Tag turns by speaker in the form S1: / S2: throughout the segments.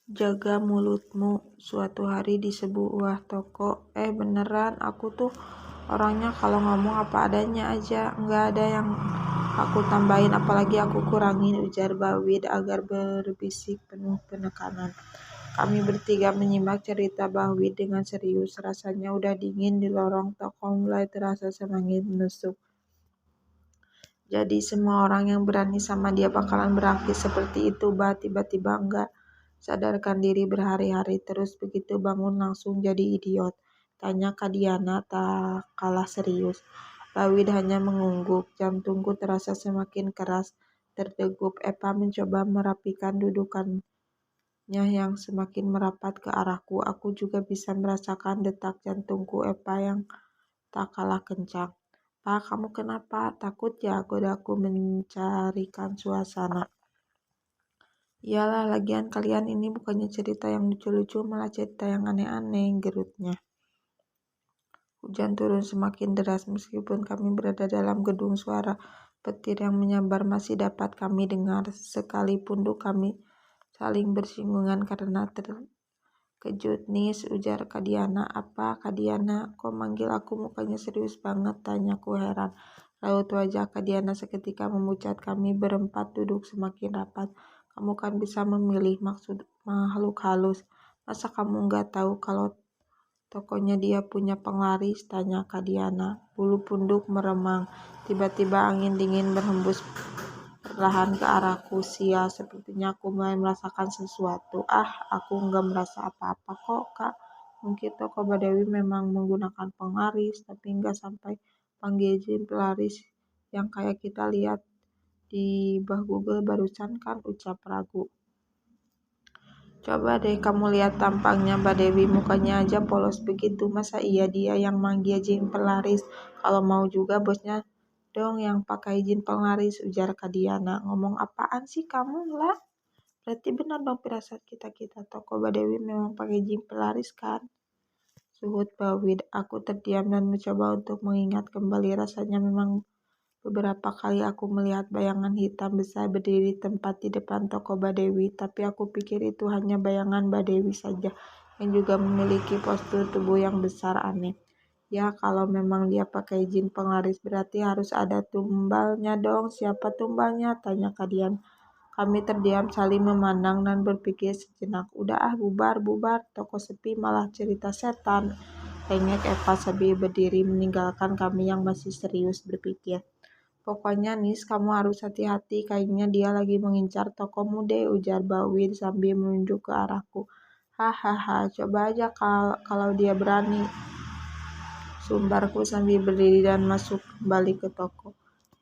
S1: Jaga mulutmu. Suatu hari di sebuah toko, beneran aku tuh orangnya kalau ngomong apa adanya aja, nggak ada yang aku tambahin apalagi aku kurangin, ujar Bawid agar berbisik penuh penekanan. Kami bertiga menyimak cerita Bawid dengan serius. Rasanya udah dingin di lorong toko mulai terasa semangit menusuk. Jadi semua orang yang berani sama dia bakalan berakhir seperti itu, bah. Tiba-tiba enggak sadarkan diri berhari-hari terus begitu bangun langsung jadi idiot, tanya Kak Diana tak kalah serius. Bawid hanya mengungguk, jantungku terasa semakin keras terdegup. Eva mencoba merapikan dudukannya yang semakin merapat ke arahku. Aku juga bisa merasakan detak jantungku Eva yang tak kalah kencang. Pak, kamu kenapa? Takut ya? Godaku mencarikan suasana. Iyalah, lagian kalian ini bukannya cerita yang lucu-lucu, malah cerita yang aneh-aneh, gerutnya. Hujan turun semakin deras meskipun kami berada dalam gedung, suara petir yang menyabar masih dapat kami dengar. Sekali punduk kami saling bersinggungan karena terkejut. Nis, ujar Kak Diana. Apa, Kak Diana? Kok manggil aku mukanya serius banget? Tanyaku heran. Raut wajah Kak Diana seketika memucat. Kami berempat duduk semakin rapat. Kamu kan bisa memilih maksud makhluk halus. Masa kamu nggak tahu kalau tokonya dia punya penglaris? Tanya Kak Diana. Bulu punduk meremang. Tiba-tiba angin dingin berhembus perlahan ke arahku. Sial, sepertinya aku mulai merasakan sesuatu. Aku nggak merasa apa-apa kok, Kak. Mungkin toko Badewi memang menggunakan penglaris, tapi nggak sampai panggil jin pelaris yang kayak kita lihat di Google barusan kan, ucap ragu. Coba deh kamu lihat tampangnya Mbak Dewi, mukanya aja polos begitu. Masa iya dia yang manggil jin pelaris? Kalau mau juga bosnya dong yang pakai jin pelaris, ujar Kak Diana. Ngomong apaan sih kamu lah? Berarti benar dong firasat kita-kita. Toko Mbak Dewi memang pakai jin pelaris kan? Suhut Bawid. Aku terdiam dan mencoba untuk mengingat kembali. Rasanya memang beberapa kali aku melihat bayangan hitam besar berdiri tempat di depan toko Badewi, tapi aku pikir itu hanya bayangan Badewi saja yang juga memiliki postur tubuh yang besar aneh. Ya, kalau memang dia pakai jin penglaris berarti harus ada tumbalnya dong. Siapa tumbalnya? Tanya Kadian. Kami terdiam saling memandang dan berpikir sejenak. Udah bubar, toko sepi malah cerita setan. Rengek Eva sambil berdiri meninggalkan kami yang masih serius berpikir. Pokoknya Nis, kamu harus hati-hati, kayaknya dia lagi mengincar tokomu deh, ujar Bawin sambil menunjuk ke arahku. Hahaha, coba aja kalau dia berani, sumbarku sambil berdiri dan masuk kembali ke toko.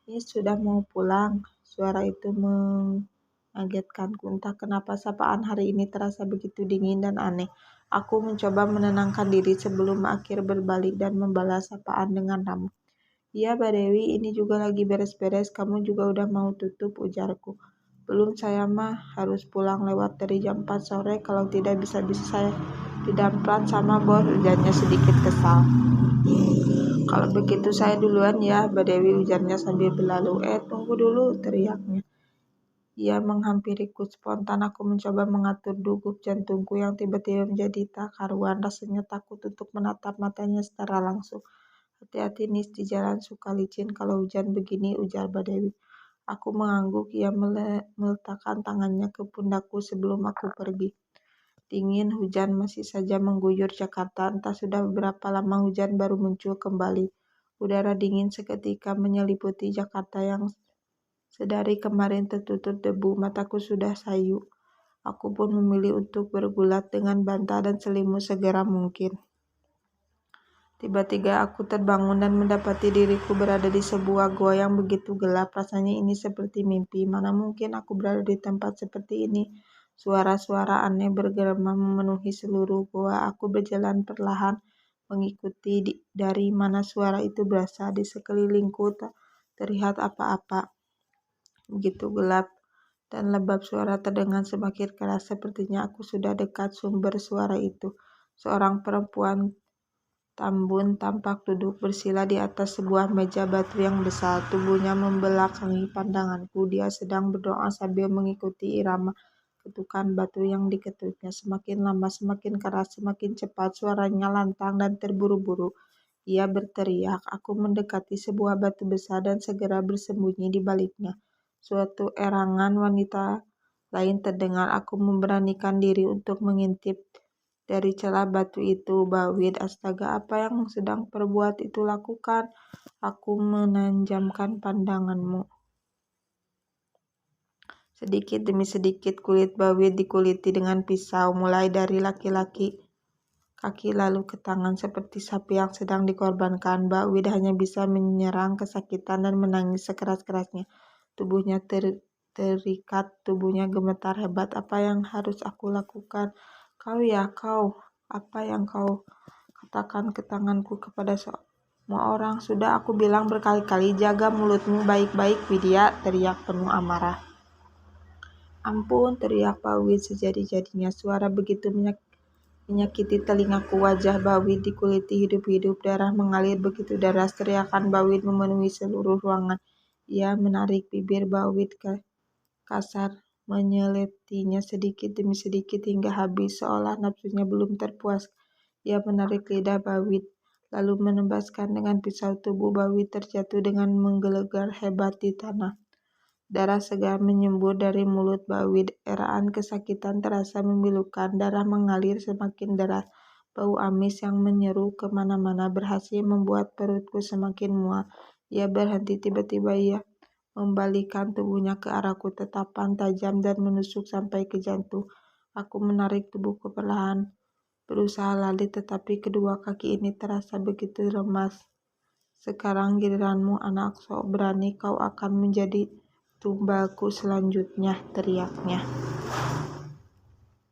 S1: Nis sudah mau pulang, suara itu mengagetkanku. Entah kenapa sapaan hari ini terasa begitu dingin dan aneh. Aku mencoba menenangkan diri sebelum akhir berbalik dan membalas sapaan dengan ramah. Iya, Mbak Dewi, ini juga lagi beres-beres. Kamu juga udah mau tutup, ujarku. Belum, saya mah harus pulang lewat dari jam 4 sore. Kalau tidak bisa-bisa saya didamprat sama bos, ujarnya sedikit kesal. Kalau begitu saya duluan ya, Mbak Dewi, ujarnya sambil berlalu. Tunggu dulu, teriaknya. Ia menghampiriku spontan. Aku mencoba mengatur degup jantungku yang tiba-tiba menjadi tak karuan. Rasanya takut untuk menatap matanya secara langsung. Hati-hati Nis, di jalan suka licin kalau hujan begini, ujar Mbak Dewi. Aku mengangguk. Ia meletakkan tangannya ke pundakku sebelum aku pergi. Dingin, hujan masih saja mengguyur Jakarta. Entah sudah beberapa lama hujan baru muncul kembali. Udara dingin seketika menyeliputi Jakarta yang sedari kemarin tertutup debu. Mataku sudah sayu. Aku pun memilih untuk bergulat dengan bantal dan selimut segera mungkin. Tiba-tiba aku terbangun dan mendapati diriku berada di sebuah goa yang begitu gelap. Rasanya ini seperti mimpi. Mana mungkin aku berada di tempat seperti ini? Suara-suara aneh bergema memenuhi seluruh goa. Aku berjalan perlahan mengikuti dari mana suara itu berasal. Di sekelilingku tak terlihat apa-apa. Begitu gelap dan lebab, suara terdengar semakin keras. Sepertinya aku sudah dekat sumber suara itu. Seorang perempuan tambun tampak duduk bersila di atas sebuah meja batu yang besar. Tubuhnya membelakangi pandanganku. Dia sedang berdoa sambil mengikuti irama ketukan batu yang diketuknya. Semakin lama semakin keras, semakin cepat, suaranya lantang dan terburu-buru. Ia berteriak. Aku mendekati sebuah batu besar dan segera bersembunyi di baliknya. Suatu erangan wanita lain terdengar. Aku memberanikan diri untuk mengintip dari celah batu itu. Bawit, astaga, apa yang sedang perbuat itu lakukan? Aku menanjamkan pandanganmu. Sedikit demi sedikit kulit Bawit dikuliti dengan pisau, mulai dari kaki lalu ke tangan seperti sapi yang sedang dikorbankan. Bawit hanya bisa menyerang kesakitan dan menangis sekeras-kerasnya. Tubuhnya terikat, tubuhnya gemetar hebat. Apa yang harus aku lakukan? Kau. Apa yang kau katakan ke tanganku kepada semua orang? Sudah aku bilang berkali-kali, jaga mulutmu baik-baik, Widya, teriak penuh amarah. Ampun, teriak Bawit sejadi-jadinya. Suara begitu menyakiti telingaku. Wajah Bawit dikuliti hidup-hidup, darah mengalir begitu deras. Teriakan Bawit memenuhi seluruh ruangan. Ia menarik bibir Bawit ke kasar, menyeletinya sedikit demi sedikit hingga habis, seolah nafsunya belum terpuas. Ia menarik lidah Bawit, lalu menembaskan dengan pisau. Tubuh Bawit terjatuh dengan menggelegar hebat di tanah. Darah segar menyembur dari mulut Bawit. Eraan kesakitan terasa memilukan. Darah mengalir semakin deras. Bau amis yang menyeru kemana-mana berhasil membuat perutku semakin mual. Ia berhenti. Tiba-tiba ia membalikkan tubuhnya ke arahku, tatapan tajam dan menusuk sampai ke jantung. Aku menarik tubuhku perlahan, berusaha lari, tetapi kedua kaki ini terasa begitu lemas. Sekarang giliranmu, anak sok berani, kau akan menjadi tumbalku selanjutnya, teriaknya.